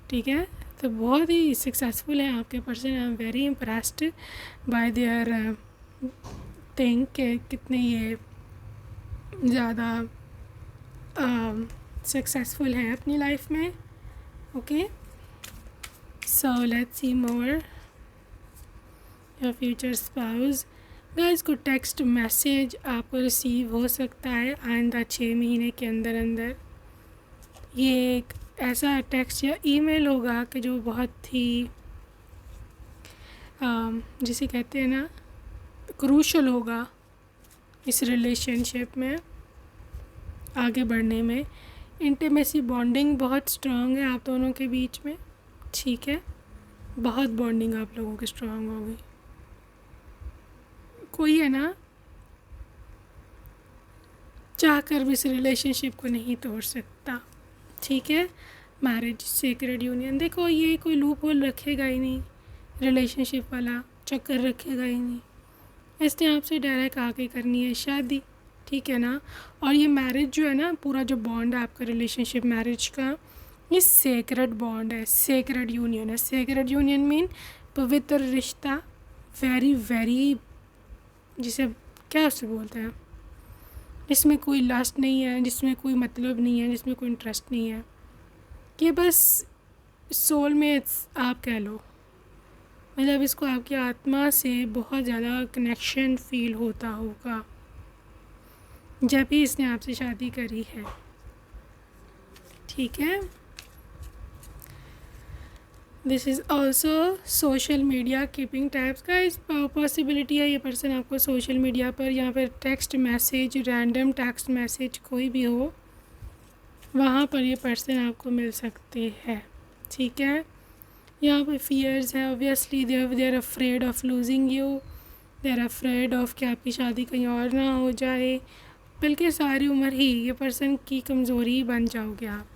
ठीक है। तो बहुत ही सक्सेसफुल है आपके person. I am very impressed by there think के कितने ये ज़्यादा सक्सेसफुल हैं अपनी लाइफ में। Okay, so let's see more your future spouse. Guys, को टेक्स्ट मैसेज आपको रिसीव हो सकता है आइंदा 6 महीने के अंदर। ये एक ऐसा टेक्स्ट या ईमेल होगा कि जो बहुत ही जिसे कहते हैं ना क्रूशल होगा इस रिलेशनशिप में आगे बढ़ने में। इंटीमेसी बॉन्डिंग बहुत स्ट्रांग है आप दोनों के बीच में, ठीक है। बहुत बॉन्डिंग आप लोगों की स्ट्रांग होगी। कोई है ना चाह कर भी इस रिलेशनशिप को नहीं तोड़ सकता, ठीक है। मैरिज सेक्रेड यूनियन, देखो ये कोई लूप होल रखेगा ही नहीं, रिलेशनशिप वाला चक्कर रखेगा ही नहीं। इसने आपसे डायरेक्ट आके करनी है शादी, ठीक है ना। और ये मैरिज जो है ना, पूरा जो बॉन्ड है आपका रिलेशनशिप मैरिज का, ये सेक्रेड बॉन्ड है, सेक्रेड यूनियन है। सेक्रेड यूनियन मीन पवित्र रिश्ता, वेरी जिसे क्या उससे बोलते हैं, जिसमें कोई लस्ट नहीं है, जिसमें कोई मतलब नहीं है, जिसमें कोई इंटरेस्ट नहीं है। ये बस सोलमेट्स आप कह लो, मतलब इसको आपकी आत्मा से बहुत ज़्यादा कनेक्शन फील होता होगा जब भी इसने आपसे शादी करी है, ठीक है। This is also social media keeping tabs का इस पॉसिबिलिटी है। ये पर्सन आपको सोशल मीडिया पर या फिर text message, random text message कोई भी हो, वहाँ पर ये पर्सन आपको मिल सकते हैं, ठीक है। यहाँ पे फियर्स है, obviously they are afraid of losing you, they are afraid of कि आपकी शादी कहीं और ना हो जाए, बल्कि सारी उम्र ही ये पर्सन की कमज़ोरी बन जाओगे आप,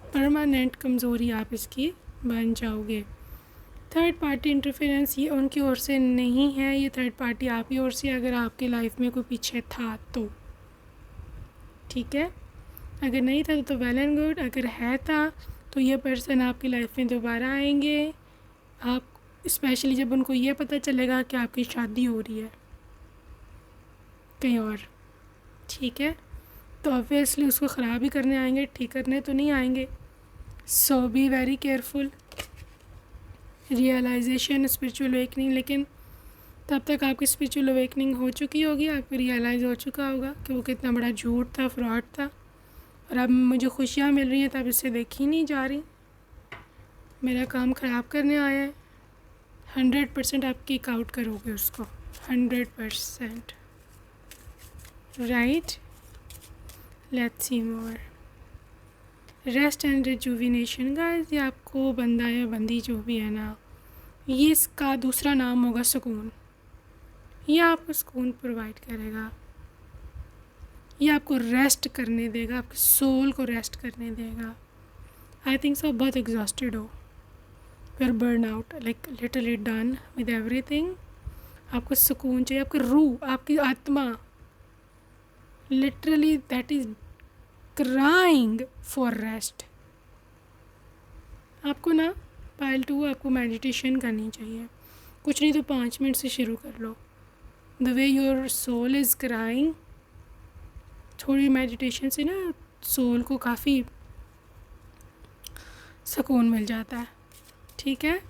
परमानेंट कमज़ोरी आप इसकी बन जाओगे। थर्ड पार्टी इंटरफेरेंस ये उनकी ओर से नहीं है, ये थर्ड पार्टी आप ही ओर से, अगर आपकी लाइफ में कोई पीछे था तो, ठीक है। अगर नहीं था तो वेल एंड गुड, अगर है था तो ये पर्सन आपकी लाइफ में दोबारा आएंगे। आप स्पेशली जब उनको ये पता चलेगा कि आपकी शादी हो रही है कहीं और, ठीक है, तो ऑब्वियसली उसको ख़राब ही करने आएंगे, ठीक करने तो नहीं आएंगे। So be very careful. Realisation, spiritual awakening, लेकिन तब तक आपकी स्पिरिचुअल अवेकनिंग हो चुकी होगी, आपको रियलाइज़ हो चुका होगा कि वो कितना बड़ा झूठ था, फ्रॉड था, और अब मुझे खुशियाँ मिल रही हैं तब इससे देखी नहीं जा रही, मेरा काम ख़राब करने आया है। 100% आप किक आउट करोगे उसको, 100%, right. Let's see more. Rest and rejuvenation guys, ये आपको बंदा या बंदी जो भी है ना, ये इसका दूसरा नाम होगा सुकून। ये आपको सुकून प्रोवाइड करेगा, ये आपको रेस्ट करने देगा, आपके सोल को रेस्ट करने देगा। आई थिंक सो बहुत एग्जॉस्टेड हो, you are burn out, like literally done with everything. आपको सुकून चाहिए, आपकी रूह, आपकी आत्मा literally that is crying for rest. आपको ना पाइल 2 आपको मेडिटेशन करनी चाहिए, कुछ नहीं तो 5 मिनट से शुरू कर लो। The way your soul is crying, थोड़ी मेडिटेशन से ना सोल को काफ़ी सुकून मिल जाता है, ठीक है।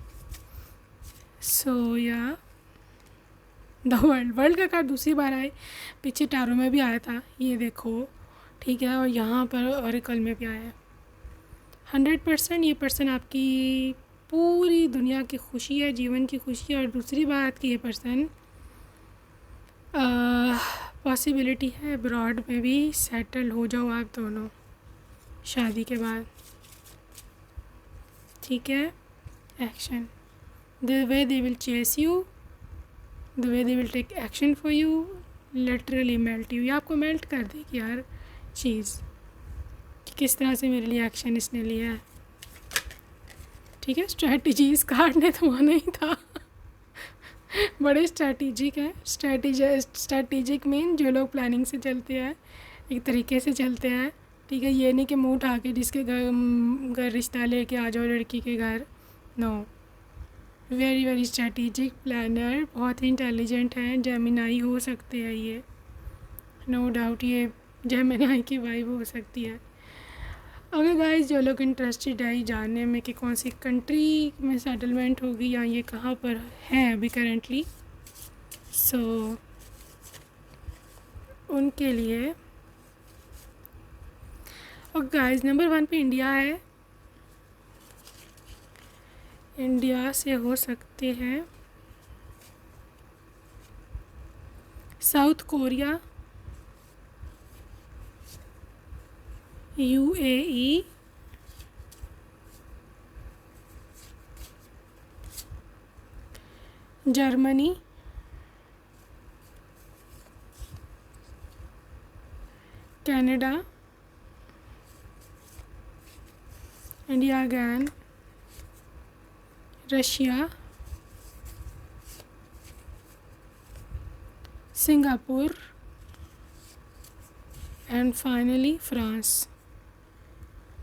सो या द वर्ल्ड का कार्ड दूसरी बार आए, पीछे टारो में भी आया था, ये देखो, ठीक है, और यहाँ पर ऑरेकल में भी आया है। 100% ये पर्सन आपकी पूरी दुनिया की खुशी है, जीवन की खुशी है। और दूसरी बात कि ये पर्सन पॉसिबिलिटी है अब्रॉड में भी सेटल हो जाओ आप दोनों शादी के बाद, ठीक है। Action, the way they will chase you, the way they will take action for you, literally melt you, ये आपको मेल्ट कर देगी यार चीज़, कि किस तरह से मेरे लिए एक्शन इसने लिया है, ठीक है। स्ट्रैटेजी इस कार्ड ने तो माना ही था बड़े स्ट्रैटेजिक हैं। स्ट्रैटेजिक मीन जो लोग प्लानिंग से चलते हैं, एक तरीके से चलते हैं, ठीक है। ये नहीं कि मुंह उठा के जिसके घर रिश्ता लेके आ जाओ लड़की के घर, no. Very very strategic planner, बहुत ही इंटेलिजेंट हैं, जेमिनाई हो सकते हैं ये, नो डाउट ये जेमिनाई की वाइब हो सकती है। अगर गाइस जो लोग इंटरेस्टेड है जानने में कि कौन सी कंट्री में सेटलमेंट होगी या ये कहाँ पर है अभी करेंटली, सो उनके लिए, और गाइस नंबर 1 पे इंडिया है, इंडिया से हो सकते हैं South Korea, UAE, Germany, Canada, India again, Russia, Singapore, and finally France,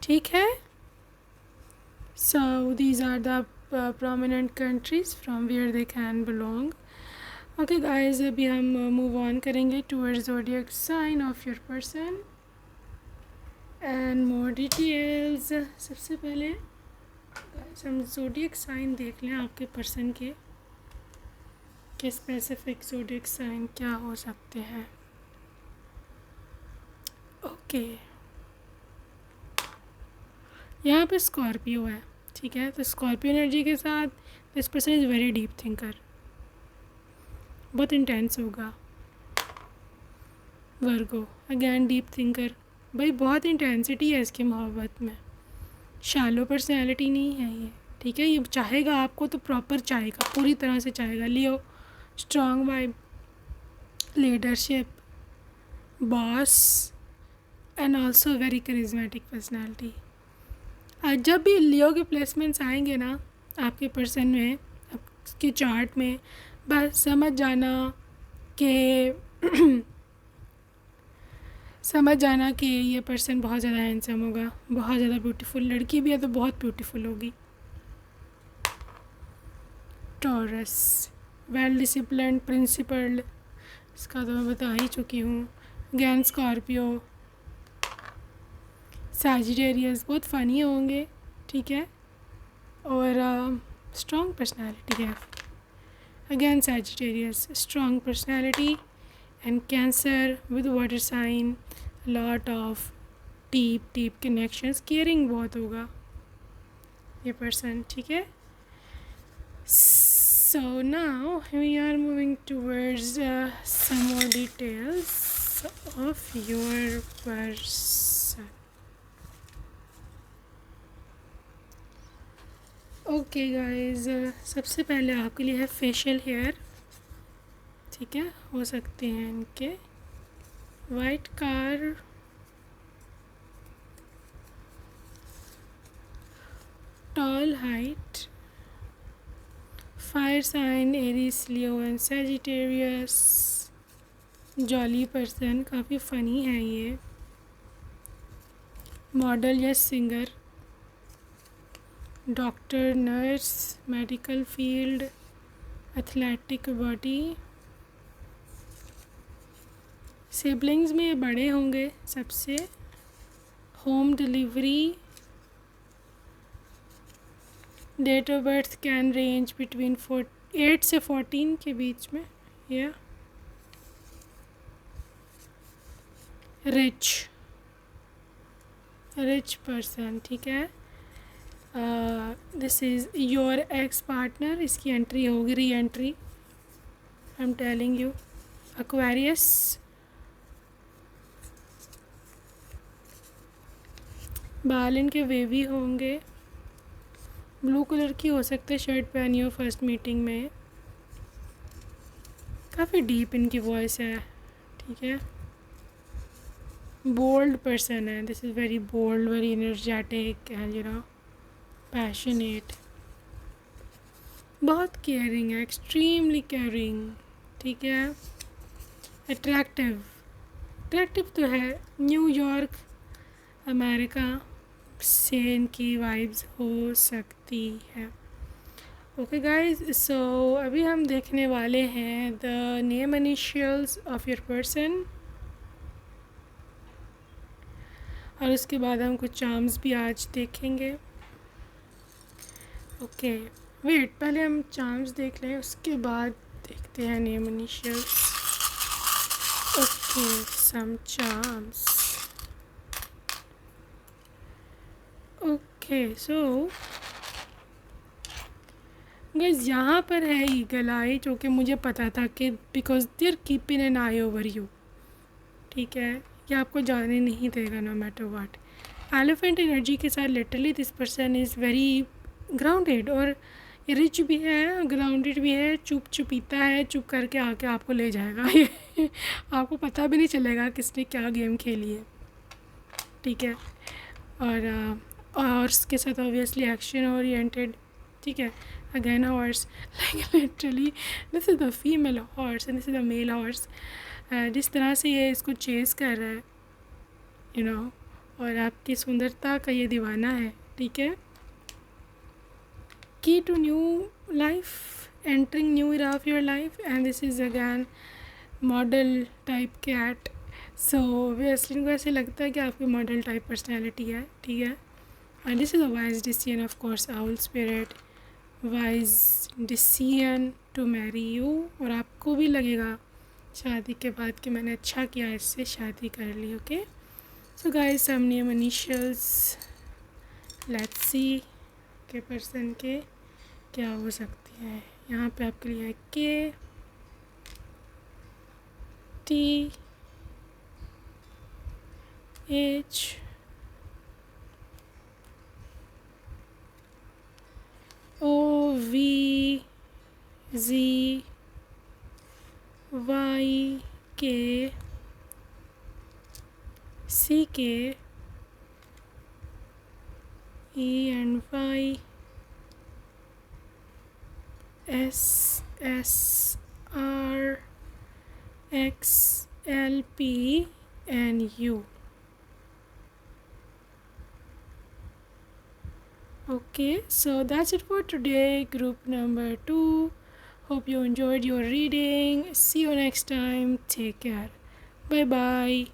ठीक है। So these are the prominent countries from where they can belong. Okay guys, अभी हम मूव ऑन करेंगे towards zodiac sign of your person and more details. सबसे पहले guys हम zodiac sign देख लें आपके पर्सन के, कि स्पेसिफिक zodiac sign क्या हो सकते हैं। ओके, यहाँ पे स्कॉर्पियो है, ठीक है। तो स्कॉर्पियो एनर्जी के साथ this person is very deep thinker, बहुत इंटेंस होगा। वर्गो अगैन डीप थिंकर, भाई बहुत इंटेंसिटी है इसकी मोहब्बत में, शालो पर्सनैलिटी नहीं है ये, ठीक है। ये चाहेगा आपको तो प्रॉपर चाहेगा, पूरी तरह से चाहेगा। Leo strong vibe, leadership, boss, and also very charismatic personality. जब भी लियो के प्लेसमेंट्स आएंगे ना आपके पर्सन में, के चार्ट में, बस समझ जाना कि समझ जाना कि ये पर्सन बहुत ज़्यादा हैंडसम होगा, बहुत ज़्यादा ब्यूटीफुल, लड़की भी है तो बहुत ब्यूटीफुल होगी। टॉरस, वेल डिसिप्लिन्ड, प्रिंसिपल्ड, इसका तो मैं बता ही चुकी हूँ। अगेन स्कॉर्पियो, सैजिटेरियस, बहुत फ़नी होंगे, ठीक है, और स्ट्रॉन्ग पर्सनैलिटी है। Again Sagittarius, strong personality, and Cancer with water sign, lot of deep connections, caring बहुत होगा ये पर्सन, ठीक है। So now we are moving towards some more details of your person. Okay guys, सबसे पहले आपके लिए है फेशियल हेयर, ठीक है, हो सकते हैं इनके white car, tall height, fire sign Aries, Leo and Sagittarius, jolly person, काफ़ी फ़नी है ये, मॉडल या singer, doctor, nurse, medical field, athletic body, siblings में बड़े होंगे सबसे, home delivery, date of birth can range between 8 से 14 के बीच में, या रिच पर्सन, ठीक है। This is your ex partner, इसकी एंट्री होगी, re entry, I am telling you. Aquarius, बाल इनके वेवी होंगे, ब्लू कलर की हो सकता है शर्ट पहनी हो फर्स्ट मीटिंग में, काफ़ी डीप इनकी वॉइस है, ठीक है। बोल्ड पर्सन है, this is very bold, very energetic and you know passionate, बहुत केयरिंग है, एक्सट्रीमली केयरिंग, ठीक है। अट्रैक्टिव तो है, न्यूयॉर्क अमेरिका से इनकी वाइब्स हो सकती है। ओके गाइस, सो अभी हम देखने वाले हैं the name initials of your person, और उसके बाद हम कुछ चार्म्स भी आज देखेंगे। ओके वेट, पहले हम चार्म्स देख लें, उसके बाद देखते हैं नेम इनिशियल्स। ओके, सम चार्म्स। ओके सो गाइस, यहाँ पर है ईगल आई, जो कि मुझे पता था कि because they are keeping an eye over you, ठीक है, ये आपको जाने नहीं देगा no matter what. Elephant energy के साथ literally this person is very grounded, और रिच भी है, ग्राउंडेड भी है, चुपीता है, चुप करके आके आपको ले जाएगा ये आपको पता भी नहीं चलेगा किसने क्या गेम खेली है, ठीक है। और इसके साथ ऑब्वियसली एक्शन ओरिएंटेड, ठीक है। Again horse, like literally this is the female horse and this is the male horse. जिस तरह से ये इसको चेस कर रहा है, यू नो, और आपकी सुंदरता का ये दीवाना है, ठीक है। Key to new life, entering new era of your life, and this is again model type cat. So वेस्लिन को ऐसे लगता है कि आपकी मॉडल टाइप पर्सनैलिटी है, ठीक है। And this is a wise decision, of course owl spirit, wise decision to marry you, और आपको भी लगेगा शादी के बाद कि मैंने अच्छा किया इससे शादी कर ली। Okay so guys, some name initials, let's see K person के क्या हो सकती है। यहाँ पे आपके लिए है K, T, H, O, V, G, Y, K, C, K, E and Y, S S R X L P and U. Okay, so that's it for today, group number 2. Hope you enjoyed your reading. See you next time. Take care. Bye bye.